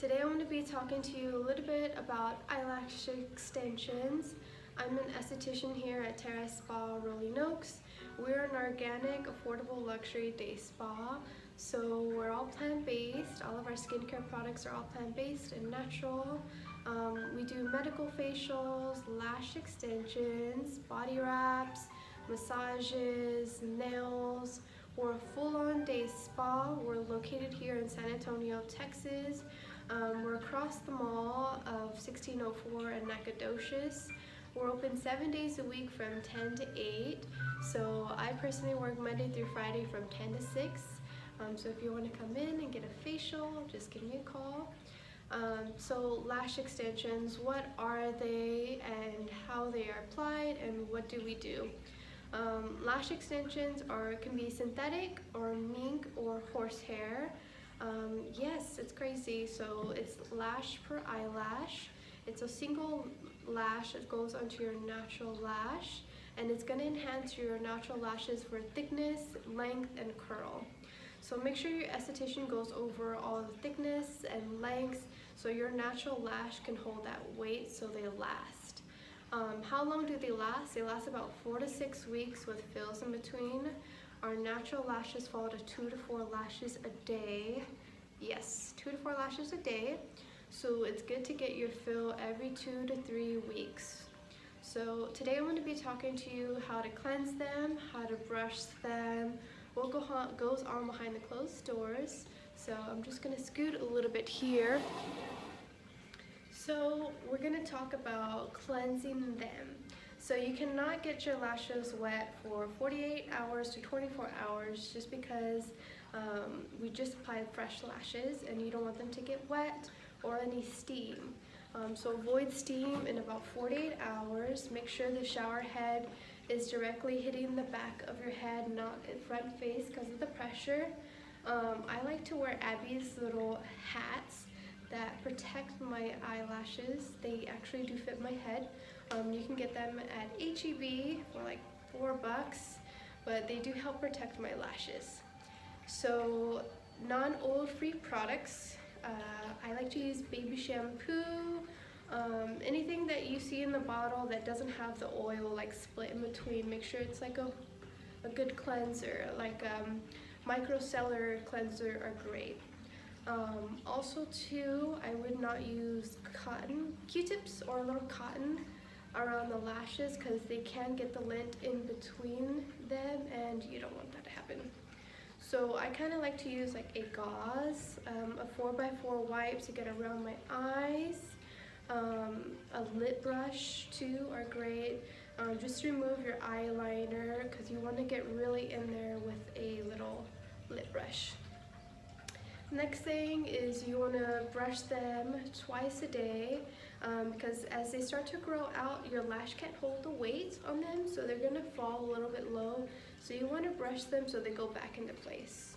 Today I'm going to be talking to you a little bit about eyelash extensions. I'm an esthetician here at Terrace Spa, Rolling Oaks. We're an organic, affordable luxury day spa. So we're all plant-based. All of our skincare products are all plant-based and natural. We do medical facials, lash extensions, body wraps, massages, nails. We're a full-on day spa. We're located here in San Antonio, Texas. We're across the mall of 1604 and Nacogdoches. We're open 7 days a week from 10 to 8. So I personally work Monday through Friday from 10 to 6. So if you want to come in and get a facial, just give me a call. So lash extensions, what are they and how they are applied and what do we do? Lash extensions can be synthetic or mink or horsehair. Yes, it's crazy. So it's lash per eyelash. It's a single lash that goes onto your natural lash, and it's going to enhance your natural lashes for thickness, length, and curl. So make sure your esthetician goes over all the thickness and lengths so your natural lash can hold that weight so they last. How long do they last? They last about 4 to 6 weeks with fills in between. Our natural lashes fall to 2 to 4 lashes a day. Yes, 2 to 4 lashes a day. So it's good to get your fill every 2 to 3 weeks. So today I'm going to be talking to you how to cleanse them, how to brush them, what goes on behind the closed doors. So I'm just going to scoot a little bit here. So we're going to talk about cleansing them. So you cannot get your lashes wet for 48 hours to 24 hours just because we just applied fresh lashes and you don't want them to get wet or any steam. So avoid steam in about 48 hours. Make sure the shower head is directly hitting the back of your head, not in front face because of the pressure. I like to wear Abby's little hats that protect my eyelashes. They actually do fit my head. You can get them at H-E-B for like $4, but they do help protect my lashes. So non-oil-free products. I like to use baby shampoo, anything that you see in the bottle that doesn't have the oil like split in between. Make sure it's like a good cleanser, like micellar cleanser are great. Also too, I would not use cotton Q-tips or a little cotton around the lashes because they can get the lint in between them and you don't want that to happen. So I kind of like to use like a gauze, a 4x4 wipe to get around my eyes. A lip brush too are great. Just remove your eyeliner because you want to get really in there with a little lip brush. Next thing is you want to brush them twice a day because as they start to grow out, your lash can't hold the weight on them, so they're going to fall a little bit low. So you want to brush them so they go back into place.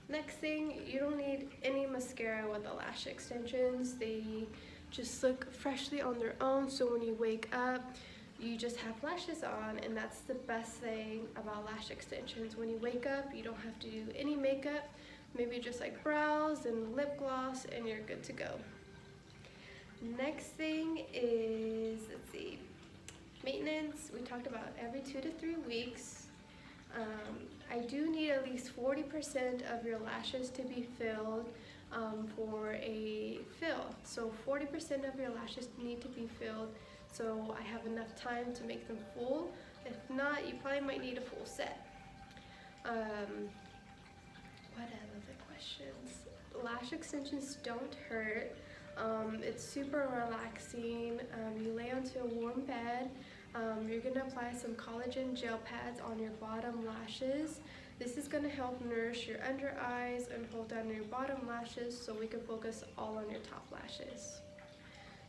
Next thing, you don't need any mascara with the lash extensions. They just look freshly on their own, so when you wake up, you just have lashes on, and that's the best thing about lash extensions. When you wake up, you don't have to do any makeup. Maybe just like brows and lip gloss and you're good to go. Next thing is, let's see, maintenance. We talked about every 2 to 3 weeks. I do need at least 40% of your lashes to be filled for a fill. So 40% of your lashes need to be filled so I have enough time to make them full. If not, you probably might need a full set. What other questions? Lash extensions don't hurt. It's super relaxing. You lay onto a warm bed. You're going to apply some collagen gel pads on your bottom lashes. This is going to help nourish your under eyes and hold down your bottom lashes so we can focus all on your top lashes.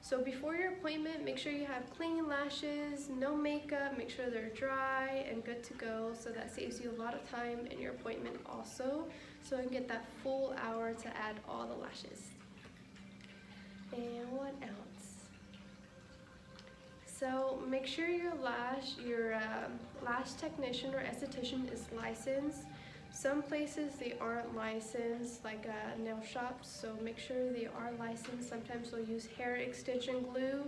So before your appointment, make sure you have clean lashes, no makeup, make sure they're dry and good to go, so that saves you a lot of time in your appointment also, so you can get that full hour to add all the lashes. And what else? So make sure your lash technician or esthetician is licensed. some places they aren't licensed, like nail shops, so make sure they are licensed. Sometimes they'll use hair extension glue,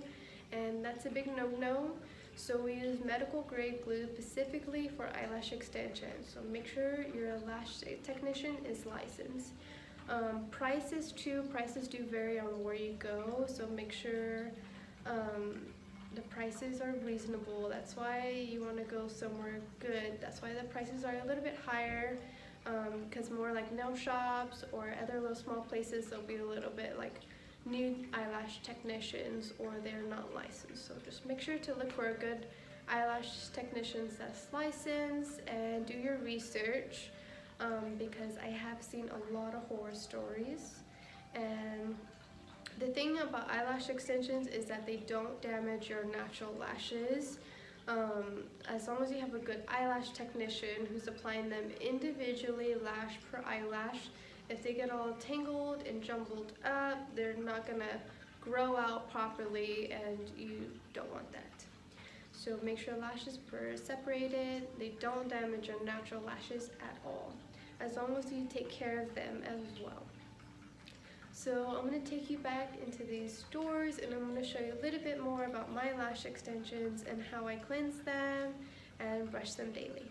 and that's a big no-no. So we use medical grade glue specifically for eyelash extension. So make sure your lash technician is licensed. Prices do vary on where you go, so make sure the prices are reasonable. That's why you want to go somewhere good. That's why the prices are a little bit higher, because more like nail shops or other little small places, they'll be a little bit like new eyelash technicians, or they're not licensed. So just make sure to look for a good eyelash technicians that's licensed, and do your research, because I have seen a lot of horror stories. And the thing about eyelash extensions is that they don't damage your natural lashes. As long as you have a good eyelash technician who's applying them individually, lash per eyelash, if they get all tangled and jumbled up, they're not gonna grow out properly, and you don't want that. So make sure lashes are separated. They don't damage your natural lashes at all, as long as you take care of them as well. So I'm going to take you back into these doors, and I'm going to show you a little bit more about my lash extensions and how I cleanse them and brush them daily.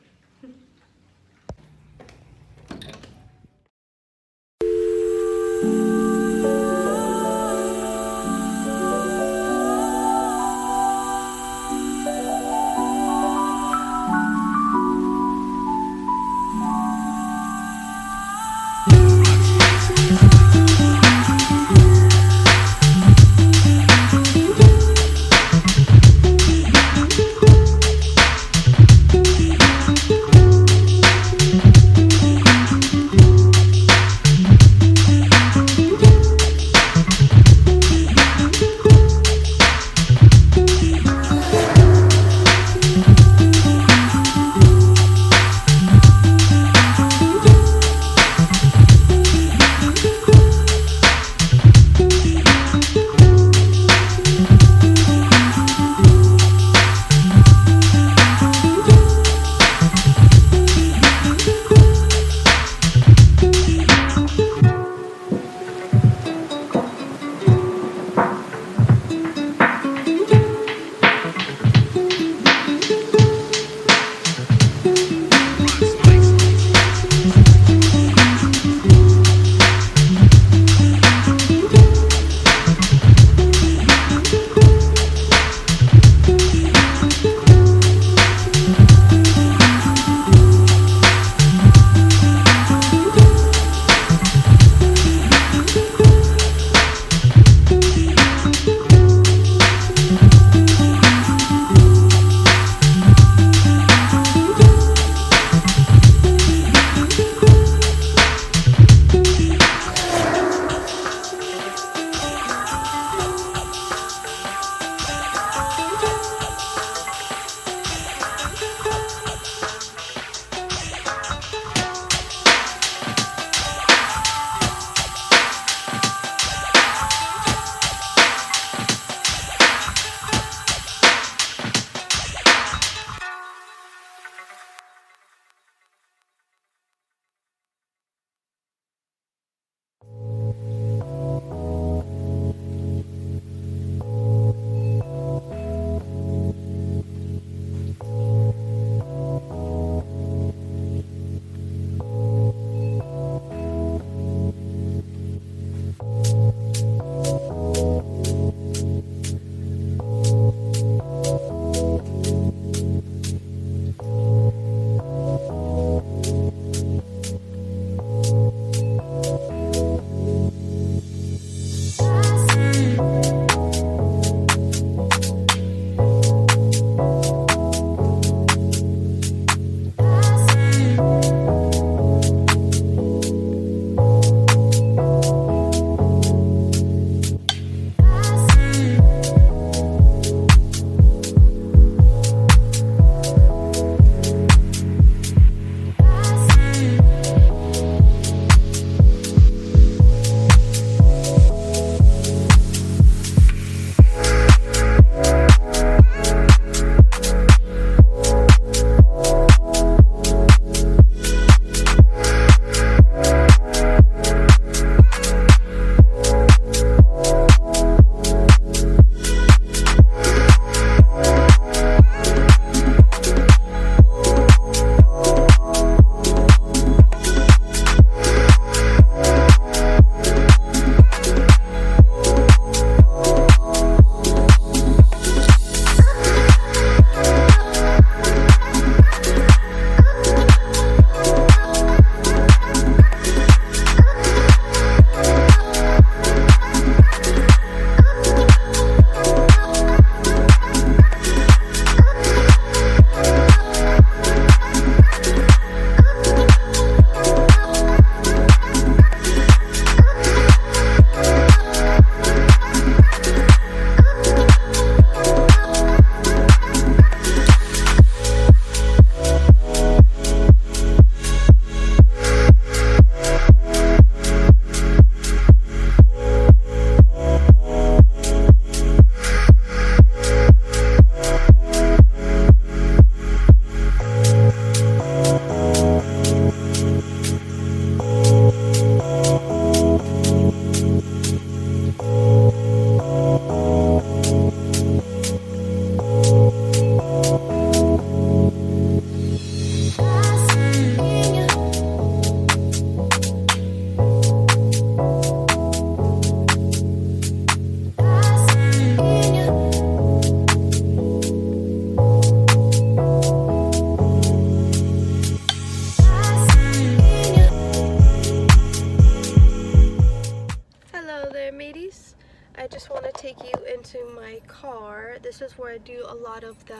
guys, I just want to take you into my car. This is where I do a lot of the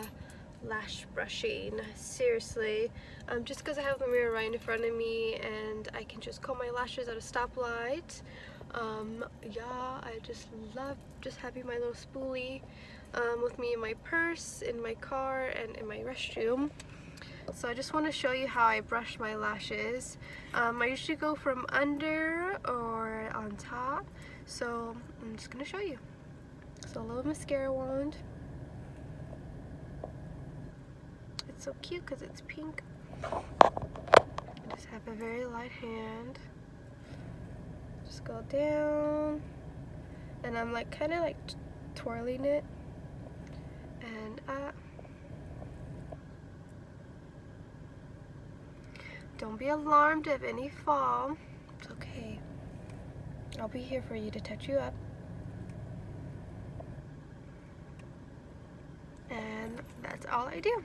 lash brushing. Seriously, just because I have the mirror right in front of me and I can just comb my lashes at a stoplight. Yeah, I just love just having my little spoolie with me in my purse, in my car, and in my restroom. So I just want to show you how I brush my lashes. I usually go from under or on top, so I'm just going to show you. So a little mascara wand. It's so cute because it's pink. I just have a very light hand. Just go down, and I'm like kind of like twirling it and up. Don't be alarmed of any fall. It's okay. I'll be here for you to touch you up. And that's all I do.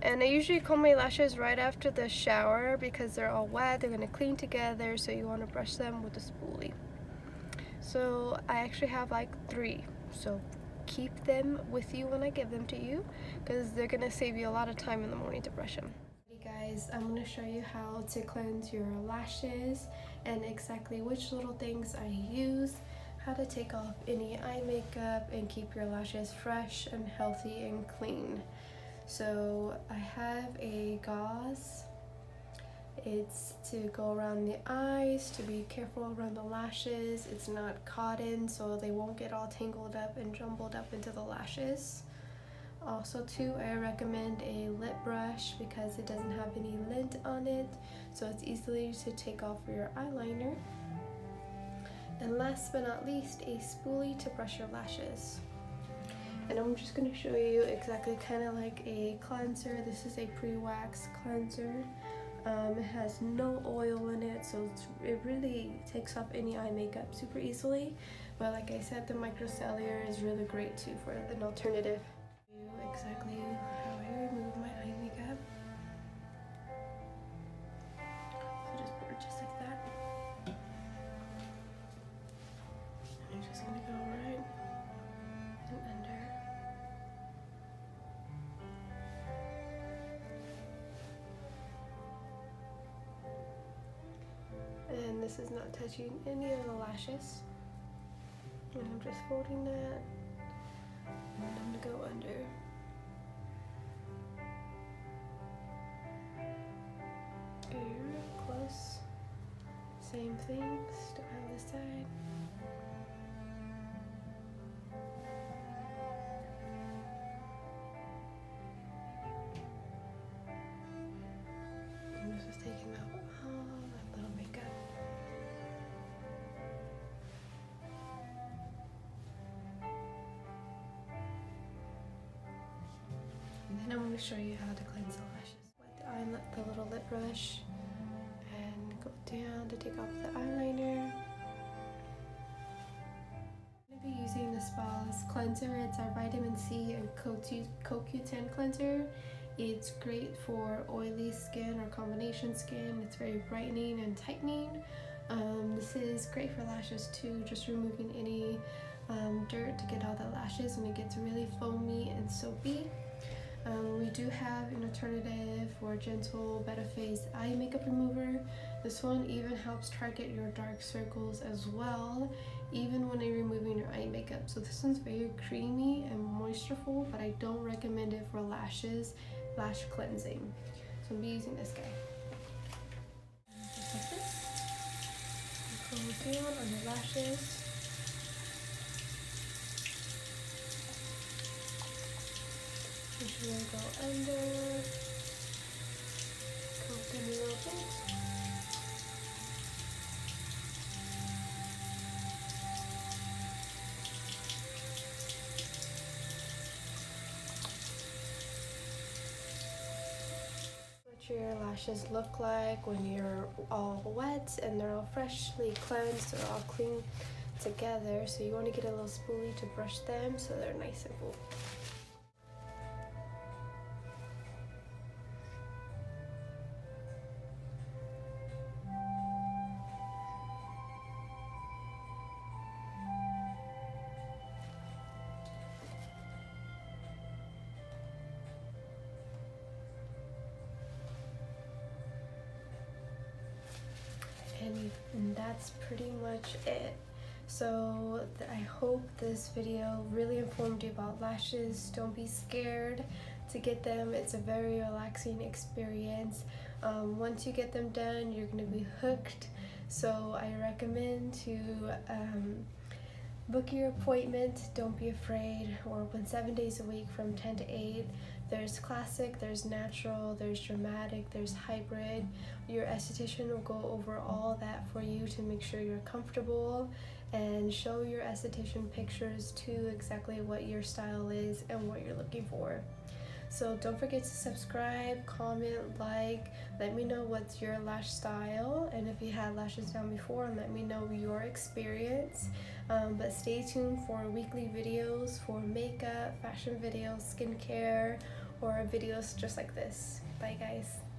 And I usually comb my lashes right after the shower because they're all wet. They're going to clean together, so you want to brush them with a spoolie. So I actually have like 3. So keep them with you when I give them to you because they're going to save you a lot of time in the morning to brush them. Guys, I'm going to show you how to cleanse your lashes and exactly which little things I use, how to take off any eye makeup and keep your lashes fresh and healthy and clean. So I have a gauze. It's to go around the eyes, to be careful around the lashes. It's not cotton, so they won't get all tangled up and jumbled up into the lashes. Also too, I recommend a lip brush because it doesn't have any lint on it, so it's easily to take off your eyeliner. And last but not least, a spoolie to brush your lashes. And I'm just going to show you exactly kind of like a cleanser. This is a pre-wax cleanser. It has no oil in it, so it really takes off any eye makeup super easily. But like I said, the micellar is really great too for an alternative. Exactly how I remove my eye makeup. So just put it just like that. I'm just gonna go right and under. And this is not touching any of the lashes. And I'm just folding that. And I'm gonna go under. Close. Same thing, still on this side. I'm just taking out all that little makeup. And then I'm going to show you how to cleanse the lashes. Wet the little lip brush and go down to take off the eyeliner. I'm going to be using the Spa's cleanser. It's our vitamin C and CoQ10 cleanser. It's great for oily skin or combination skin. It's very brightening and tightening. This is great for lashes too, just removing any dirt to get all the lashes when it gets really foamy and soapy. We do have an alternative for gentle Beta Phase eye makeup remover. This one even helps target your dark circles as well, even when you're removing your eye makeup. So this one's very creamy and moistureful, but I don't recommend it for lashes, lash cleansing. So I'm using this guy. Just like this. Go down on your lashes. I'm just gonna go under, come up in a little bit. What your lashes look like when you're all wet and they're all freshly cleansed, they're all clean together. So you want to get a little spoolie to brush them so they're nice and full. and that's pretty much it. So I hope this video really informed you about lashes. Don't be scared to get them. It's a very relaxing experience. Once you get them done, you're going to be hooked. So I recommend to book your appointment. Don't be afraid. We're open 7 days a week from 10 to 8. There's classic, there's natural, there's dramatic, there's hybrid. Your esthetician will go over all that for you to make sure you're comfortable, and show your esthetician pictures to exactly what your style is and what you're looking for. So don't forget to subscribe, comment, like, let me know what's your lash style, and if you had lashes down before, and let me know your experience. But stay tuned for weekly videos for makeup, fashion videos, skincare, or videos just like this. Bye guys.